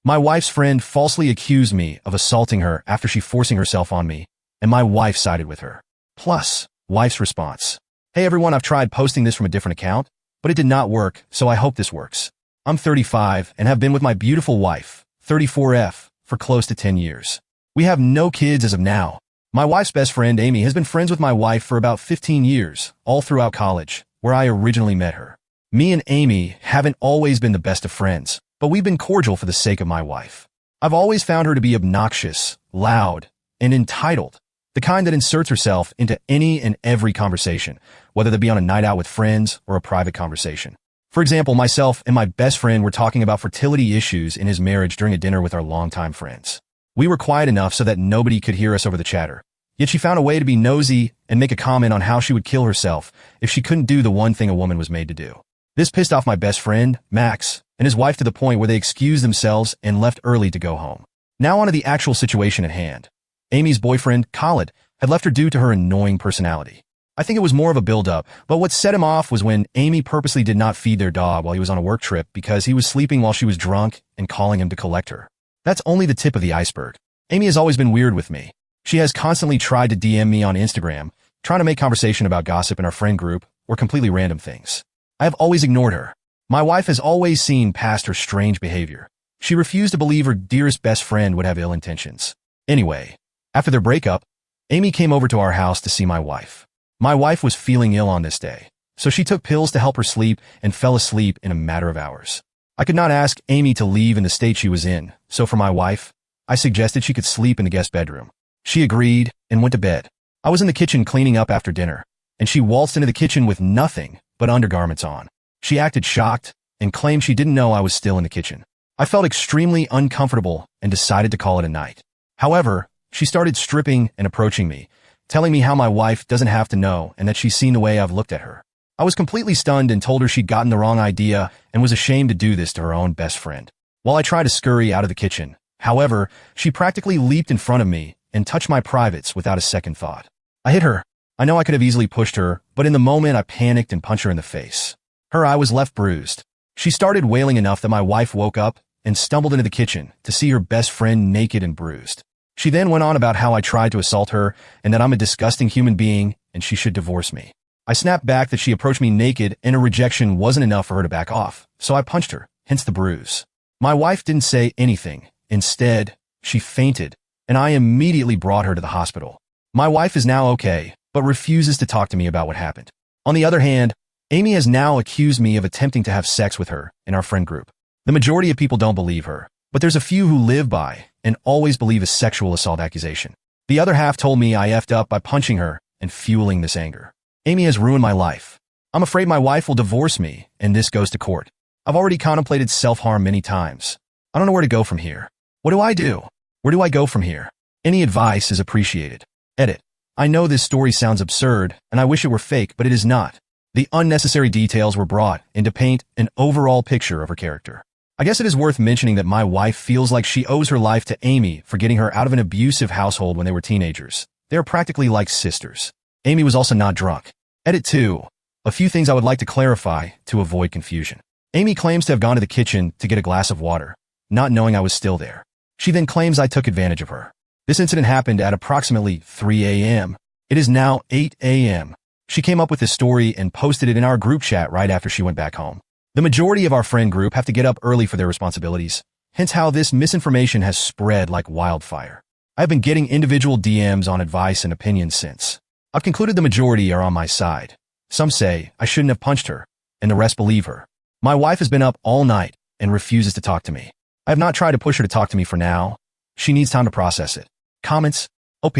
My wife's friend falsely accused me of assaulting her after she forcing herself on me, and my wife sided with her. Plus, wife's response. Hey everyone, I've tried posting this from a different account, but it did not work, so I hope this works. I'm 35 and have been with my beautiful wife, 34F, for close to 10 years. We have no kids as of now. My wife's best friend, Amy, has been friends with my wife for about 15 years, all throughout college, where I originally met her. Me and Amy haven't always been the best of friends, but we've been cordial for the sake of my wife. I've always found her to be obnoxious, loud, and entitled, the kind that inserts herself into any and every conversation, whether that be on a night out with friends or a private conversation. For example, myself and my best friend were talking about fertility issues in his marriage during a dinner with our longtime friends. We were quiet enough so that nobody could hear us over the chatter, yet she found a way to be nosy and make a comment on how she would kill herself if she couldn't do the one thing a woman was made to do. This pissed off my best friend, Max, and his wife to the point where they excused themselves and left early to go home. Now onto the actual situation at hand. Amy's boyfriend, Khalid, had left her due to her annoying personality. I think it was more of a build-up, but what set him off was when Amy purposely did not feed their dog while he was on a work trip because he was sleeping while she was drunk and calling him to collect her. That's only the tip of the iceberg. Amy has always been weird with me. She has constantly tried to DM me on Instagram, trying to make conversation about gossip in our friend group or completely random things. I have always ignored her. My wife has always seen past her strange behavior. She refused to believe her dearest best friend would have ill intentions. Anyway, after their breakup, Amy came over to our house to see my wife. My wife was feeling ill on this day, so she took pills to help her sleep and fell asleep in a matter of hours. I could not ask Amy to leave in the state she was in, so for my wife, I suggested she could sleep in the guest bedroom. She agreed and went to bed. I was in the kitchen cleaning up after dinner, and she waltzed into the kitchen with nothing but undergarments on. She acted shocked and claimed she didn't know I was still in the kitchen. I felt extremely uncomfortable and decided to call it a night. However, she started stripping and approaching me, telling me how my wife doesn't have to know and that she's seen the way I've looked at her. I was completely stunned and told her she'd gotten the wrong idea and was ashamed to do this to her own best friend. While I tried to scurry out of the kitchen, however, she practically leaped in front of me and touched my privates without a second thought. I hit her. I know I could have easily pushed her, but in the moment I panicked and punched her in the face. Her eye was left bruised. She started wailing enough that my wife woke up and stumbled into the kitchen to see her best friend naked and bruised. She then went on about how I tried to assault her and that I'm a disgusting human being and she should divorce me. I snapped back that she approached me naked and her rejection wasn't enough for her to back off, so I punched her, hence the bruise. My wife didn't say anything. Instead, she fainted, and I immediately brought her to the hospital. My wife is now okay, but refuses to talk to me about what happened. On the other hand, Amy has now accused me of attempting to have sex with her in our friend group. The majority of people don't believe her, but there's a few who live by and always believe a sexual assault accusation. The other half told me I effed up by punching her and fueling this anger. Amy has ruined my life. I'm afraid my wife will divorce me, and this goes to court. I've already contemplated self-harm many times. I don't know where to go from here. What do I do? Where do I go from here? Any advice is appreciated. Edit. I know this story sounds absurd, and I wish it were fake, but it is not. The unnecessary details were brought in to paint an overall picture of her character. I guess it is worth mentioning that my wife feels like she owes her life to Amy for getting her out of an abusive household when they were teenagers. They are practically like sisters. Amy was also not drunk. Edit 2. A few things I would like to clarify to avoid confusion. Amy claims to have gone to the kitchen to get a glass of water, not knowing I was still there. She then claims I took advantage of her. This incident happened at approximately 3 a.m. It is now 8 a.m. She came up with this story and posted it in our group chat right after she went back home. The majority of our friend group have to get up early for their responsibilities, hence how this misinformation has spread like wildfire. I have been getting individual DMs on advice and opinions since. I've concluded the majority are on my side. Some say I shouldn't have punched her, and the rest believe her. My wife has been up all night and refuses to talk to me. I have not tried to push her to talk to me for now. She needs time to process it. Comments? OP.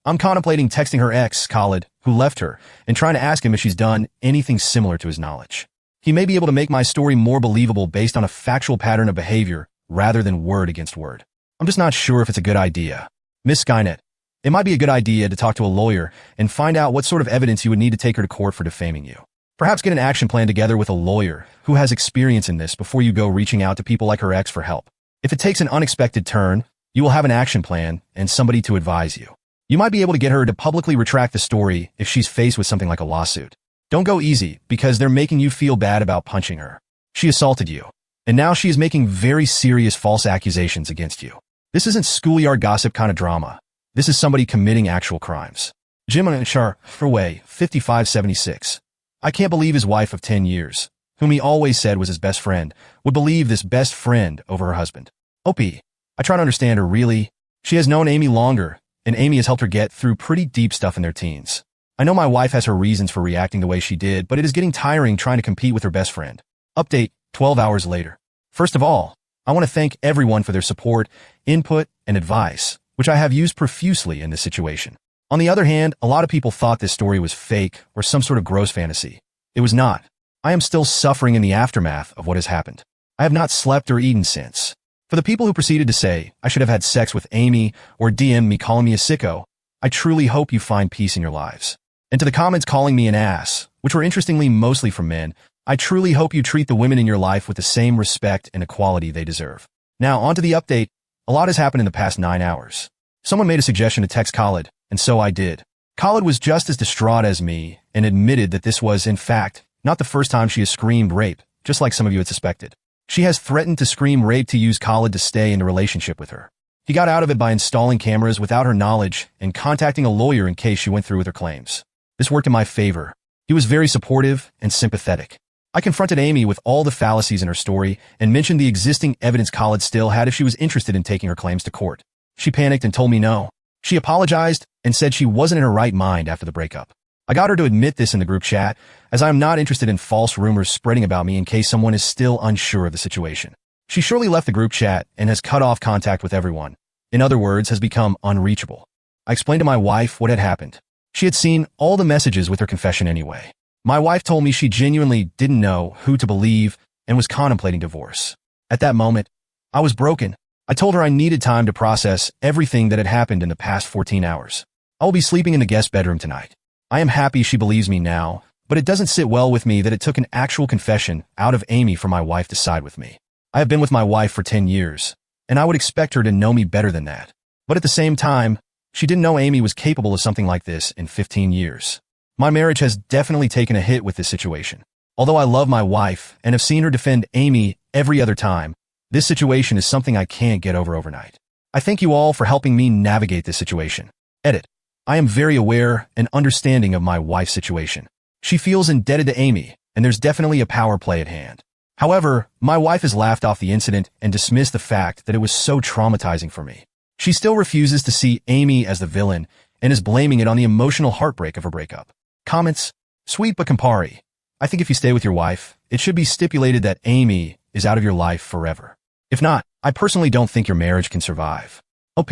I'm contemplating texting her ex, Khalid, who left her, and trying to ask him if she's done anything similar to his knowledge. He may be able to make my story more believable based on a factual pattern of behavior rather than word against word. I'm just not sure if it's a good idea. Miss Skynet, it might be a good idea to talk to a lawyer and find out what sort of evidence you would need to take her to court for defaming you. Perhaps get an action plan together with a lawyer who has experience in this before you go reaching out to people like her ex for help. If it takes an unexpected turn, you will have an action plan and somebody to advise you. You might be able to get her to publicly retract the story if she's faced with something like a lawsuit. Don't go easy because they're making you feel bad about punching her. She assaulted you. And now she is making very serious false accusations against you. This isn't schoolyard gossip kind of drama. This is somebody committing actual crimes. Jim Shar, Freeway, 5576. I can't believe his wife of 10 years, whom he always said was his best friend, would believe this best friend over her husband. OP. I try to understand her, really. She has known Amy longer, and Amy has helped her get through pretty deep stuff in their teens. I know my wife has her reasons for reacting the way she did, but it is getting tiring trying to compete with her best friend. Update, 12 hours later. First of all, I want to thank everyone for their support, input, and advice, which I have used profusely in this situation. On the other hand, a lot of people thought this story was fake or some sort of gross fantasy. It was not. I am still suffering in the aftermath of what has happened. I have not slept or eaten since. For the people who proceeded to say I should have had sex with Amy or DM me calling me a sicko, I truly hope you find peace in your lives. And to the comments calling me an ass, which were interestingly mostly from men, I truly hope you treat the women in your life with the same respect and equality they deserve. Now, on to the update. A lot has happened in the past 9 hours. Someone made a suggestion to text Khalid, and so I did. Khalid was just as distraught as me and admitted that this was, in fact, not the first time she has screamed rape, just like some of you had suspected. She has threatened to scream rape to use Khalid to stay in a relationship with her. He got out of it by installing cameras without her knowledge and contacting a lawyer in case she went through with her claims. This worked in my favor. He was very supportive and sympathetic. I confronted Amy with all the fallacies in her story and mentioned the existing evidence Khalid still had if she was interested in taking her claims to court. She panicked and told me no. She apologized and said she wasn't in her right mind after the breakup. I got her to admit this in the group chat, as I am not interested in false rumors spreading about me in case someone is still unsure of the situation. She surely left the group chat and has cut off contact with everyone. In other words, has become unreachable. I explained to my wife what had happened. She had seen all the messages with her confession anyway. My wife told me she genuinely didn't know who to believe and was contemplating divorce. At that moment, I was broken. I told her I needed time to process everything that had happened in the past 14 hours. I will be sleeping in the guest bedroom tonight. I am happy she believes me now, but it doesn't sit well with me that it took an actual confession out of Amy for my wife to side with me. I have been with my wife for 10 years, and I would expect her to know me better than that. But at the same time, she didn't know Amy was capable of something like this in 15 years. My marriage has definitely taken a hit with this situation. Although I love my wife and have seen her defend Amy every other time, this situation is something I can't get over overnight. I thank you all for helping me navigate this situation. Edit. I am very aware and understanding of my wife's situation. She feels indebted to Amy, and there's definitely a power play at hand. However, my wife has laughed off the incident and dismissed the fact that it was so traumatizing for me. She still refuses to see Amy as the villain and is blaming it on the emotional heartbreak of her breakup. Comments. Sweet but Campari. I think if you stay with your wife, it should be stipulated that Amy is out of your life forever. If not, I personally don't think your marriage can survive. OP.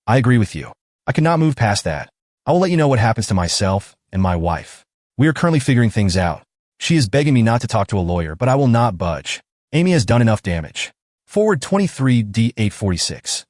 I agree with you. I cannot move past that. I will let you know what happens to myself and my wife. We are currently figuring things out. She is begging me not to talk to a lawyer, but I will not budge. Amy has done enough damage. Forward 23D846.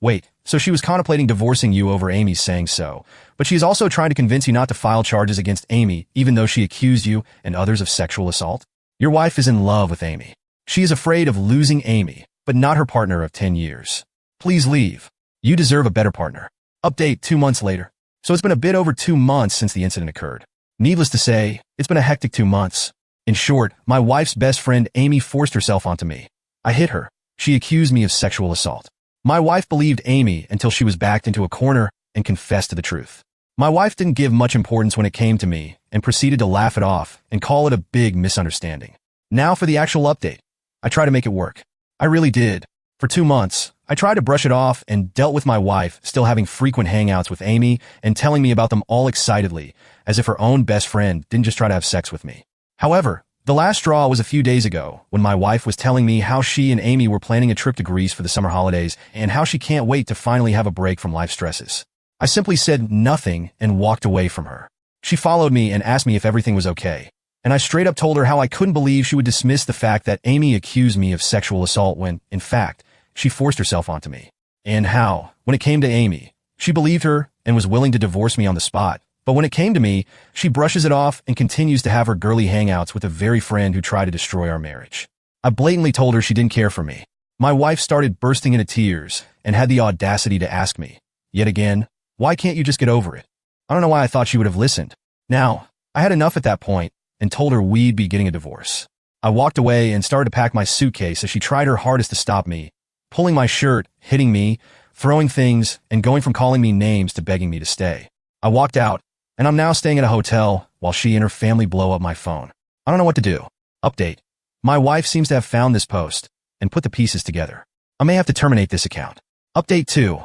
Wait, so she was contemplating divorcing you over Amy's saying so, but she is also trying to convince you not to file charges against Amy, even though she accused you and others of sexual assault? Your wife is in love with Amy. She is afraid of losing Amy, but not her partner of 10 years. Please leave. You deserve a better partner. Update 2 months later. So it's been a bit over 2 months since the incident occurred. Needless to say, it's been a hectic 2 months. In short, my wife's best friend Amy forced herself onto me. I hit her. She accused me of sexual assault. My wife believed Amy until she was backed into a corner and confessed to the truth. My wife didn't give much importance when it came to me and proceeded to laugh it off and call it a big misunderstanding. Now for the actual update. I tried to make it work. I really did. For 2 months, I tried to brush it off and dealt with my wife still having frequent hangouts with Amy and telling me about them all excitedly, as if her own best friend didn't just try to have sex with me. However, the last straw was a few days ago when my wife was telling me how she and Amy were planning a trip to Greece for the summer holidays and how she can't wait to finally have a break from life stresses. I simply said nothing and walked away from her. She followed me and asked me if everything was okay, and I straight up told her how I couldn't believe she would dismiss the fact that Amy accused me of sexual assault when, in fact, she forced herself onto me. And how, when it came to Amy, she believed her and was willing to divorce me on the spot. But when it came to me, she brushes it off and continues to have her girly hangouts with a very friend who tried to destroy our marriage. I blatantly told her she didn't care for me. My wife started bursting into tears and had the audacity to ask me, yet again, why can't you just get over it? I don't know why I thought she would have listened. Now, I had enough at that point and told her we'd be getting a divorce. I walked away and started to pack my suitcase as she tried her hardest to stop me, pulling my shirt, hitting me, throwing things, and going from calling me names to begging me to stay. I walked out, and I'm now staying at a hotel while she and her family blow up my phone. I don't know what to do. Update. My wife seems to have found this post and put the pieces together. I may have to terminate this account. Update 2.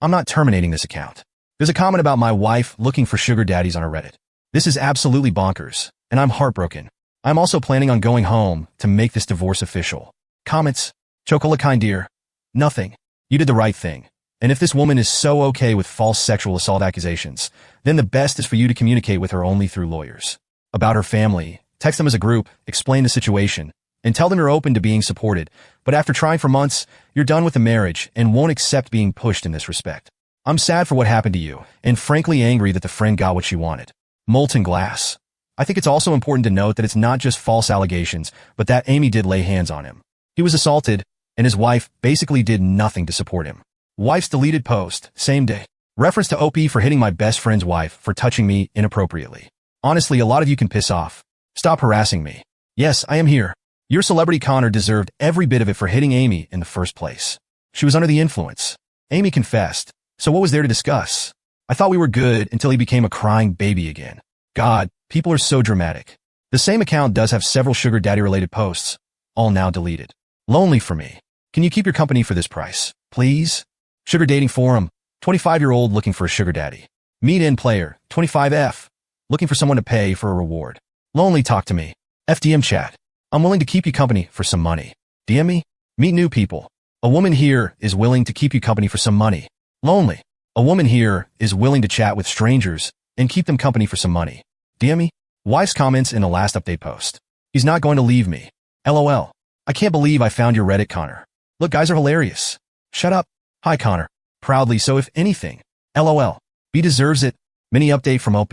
I'm not terminating this account. There's a comment about my wife looking for sugar daddies on her Reddit. This is absolutely bonkers, and I'm heartbroken. I'm also planning on going home to make this divorce official. Comments. Chocolate kind dear. Nothing. You did the right thing. And if this woman is so okay with false sexual assault accusations, then the best is for you to communicate with her only through lawyers. About her family, text them as a group, explain the situation, and tell them you're open to being supported, but after trying for months, you're done with the marriage and won't accept being pushed in this respect. I'm sad for what happened to you, and frankly angry that the friend got what she wanted. Molten glass. I think it's also important to note that it's not just false allegations, but that Amy did lay hands on him. He was assaulted, and his wife basically did nothing to support him. Wife's deleted post, same day. Reference to OP for hitting my best friend's wife for touching me inappropriately. Honestly, a lot of you can piss off. Stop harassing me. Yes, I am here. Your celebrity Connor deserved every bit of it for hitting Amy in the first place. She was under the influence. Amy confessed. So what was there to discuss? I thought we were good until he became a crying baby again. God, people are so dramatic. The same account does have several sugar daddy related posts, all now deleted. Lonely for me. Can you keep your company for this price, please? Sugar dating forum. 25-year-old looking for a sugar daddy. Meet in player. 25F. Looking for someone to pay for a reward. Lonely talk to me. FDM chat. I'm willing to keep you company for some money. DM me. Meet new people. A woman here is willing to keep you company for some money. Lonely. A woman here is willing to chat with strangers and keep them company for some money. DM me. Wife's comments in the last update post. He's not going to leave me. LOL. I can't believe I found your Reddit, Connor. Look, guys are hilarious. Shut up. Hi, Connor. Proudly so if anything. LOL. B deserves it. Mini update from OP.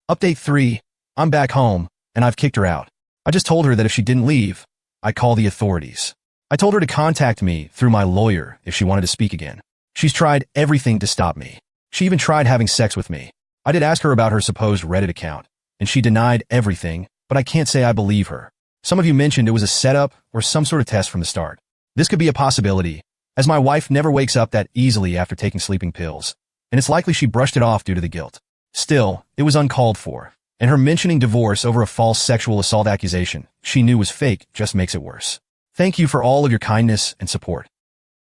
Update 3. I'm back home, and I've kicked her out. I just told her that if she didn't leave, I'd call the authorities. I told her to contact me through my lawyer if she wanted to speak again. She's tried everything to stop me. She even tried having sex with me. I did ask her about her supposed Reddit account, and she denied everything, but I can't say I believe her. Some of you mentioned it was a setup or some sort of test from the start. This could be a possibility, as my wife never wakes up that easily after taking sleeping pills, and it's likely she brushed it off due to the guilt. Still, it was uncalled for, and her mentioning divorce over a false sexual assault accusation she knew was fake just makes it worse. Thank you for all of your kindness and support.